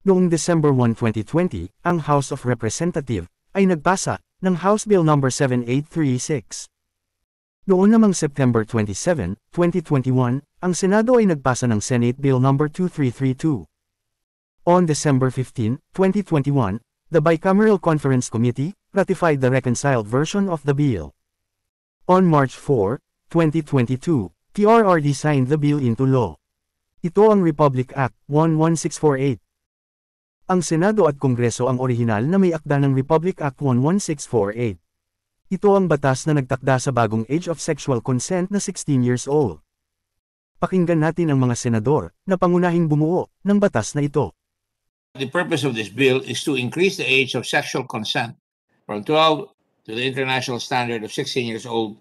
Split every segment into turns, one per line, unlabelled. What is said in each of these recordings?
Noong December 1, 2020, ang House of Representatives ay nagpasa ng House Bill No. 7836. Noon namang September 27, 2021, ang Senado ay nagpasa ng Senate Bill No. 2332. On December 15, 2021, the Bicameral Conference Committee ratified the reconciled version of the bill. On March 4, 2022, PRRD signed the bill into law. Ito ang Republic Act 11648. Ang Senado at Kongreso ang orihinal na may akda ng Republic Act 11648. Ito ang batas na nagtakda sa bagong age of sexual consent na 16 years old. Pakinggan natin ang mga senador na pangunahing bumuo ng batas na ito.
The purpose of this bill is to increase the age of sexual consent from 12 to the international standard of 16 years old.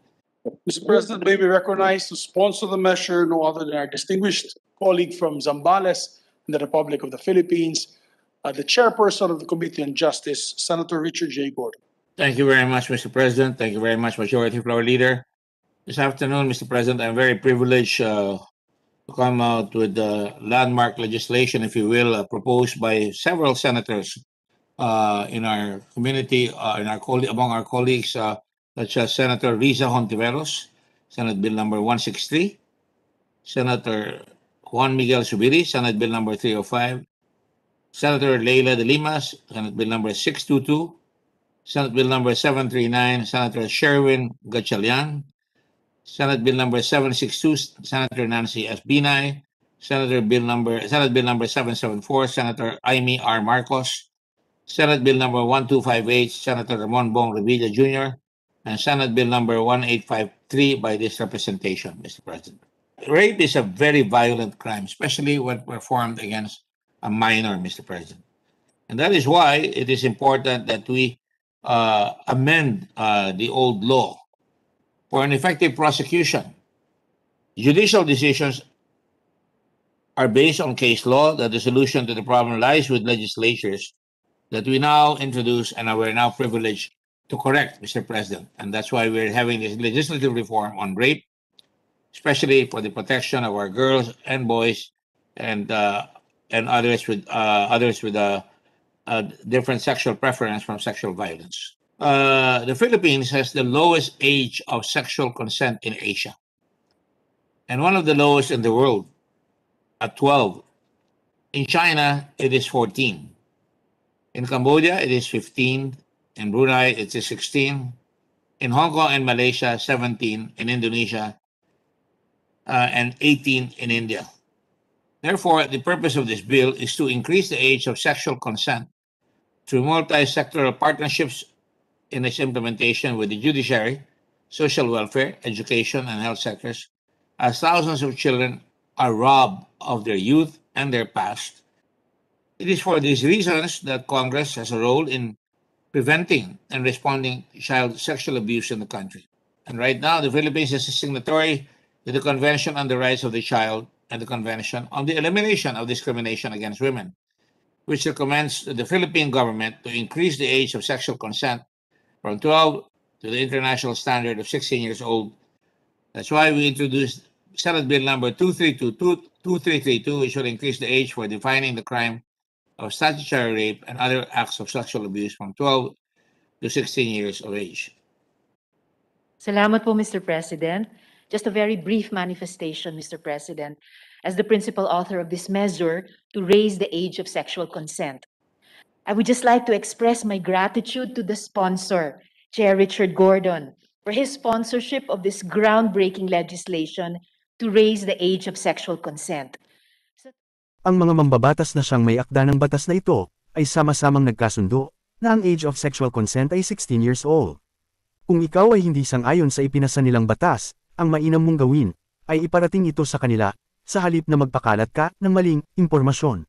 Mr. President, may be recognized to sponsor the measure no other than our distinguished colleague from Zambales in the Republic of the Philippines, the chairperson of the Committee on Justice, Senator Richard J. Gordon.
Thank you very much, Mr. President. Thank you very much, Majority Floor Leader. This afternoon, Mr. President, I'm very privileged to come out with the landmark legislation, if you will, proposed by several senators in our community, among our colleagues, such as Senator Riza Hontiveros, Senate Bill number 163, Senator Juan Miguel Subiri, Senate Bill number 305, Senator Leila de Limas, Senate Bill number 622, Senate Bill number 739, Senator Sherwin Gatchalian, Senate Bill number 762, Senator Nancy S. Binay, Senate Bill number 774, Senator Amy R. Marcos, Senate Bill number 1258, Senator Ramon Bong Revilla Jr., and Senate Bill number 1853 by this representation, Mr. President. Rape is a very violent crime, especially when performed against a minor, Mr. President. And that is why it is important that we amend the old law for an effective prosecution. Judicial decisions are based on case law. That the solution to the problem lies with legislatures that we now introduce and we're now privileged to correct, Mr. President. And that's why we're having this legislative reform on rape, especially for the protection of our girls and boys and others with different sexual preference from sexual violence. The Philippines has the lowest age of sexual consent in Asia, and one of the lowest in the world, at 12. In China, it is 14. In Cambodia, it is 15. In Brunei, it is 16. In Hong Kong and Malaysia, 17. In Indonesia, and 18 in India. Therefore, the purpose of this bill is to increase the age of sexual consent through multi-sectoral partnerships in its implementation with the judiciary, social welfare, education, and health sectors, as thousands of children are robbed of their youth and their past. It is for these reasons that Congress has a role in preventing and responding to child sexual abuse in the country. And right now, the Philippines is a signatory to the Convention on the Rights of the Child and the Convention on the Elimination of Discrimination Against Women, which recommends to the Philippine government to increase the age of sexual consent from 12 to the international standard of 16 years old. That's why we introduced Senate Bill number 2332, which will increase the age for defining the crime of statutory rape and other acts of sexual abuse from 12 to 16 years of age.
Salamat po, Mr. President. Just a very brief manifestation, Mr. President, as the principal author of this measure to raise the age of sexual consent. I would just like to express my gratitude to the sponsor, Chair Richard Gordon, for his sponsorship of this groundbreaking legislation to raise the age of sexual consent.
Ang mga mambabatas na siyang may akda ng batas na ito ay sama-samang nagkasundo na ang age of sexual consent ay 16 years old. Kung ikaw ay hindi sang-ayon sa ipinasa nilang batas, ang mainam mong gawin ay iparating ito sa kanila sa halip na magpakalat ka ng maling impormasyon.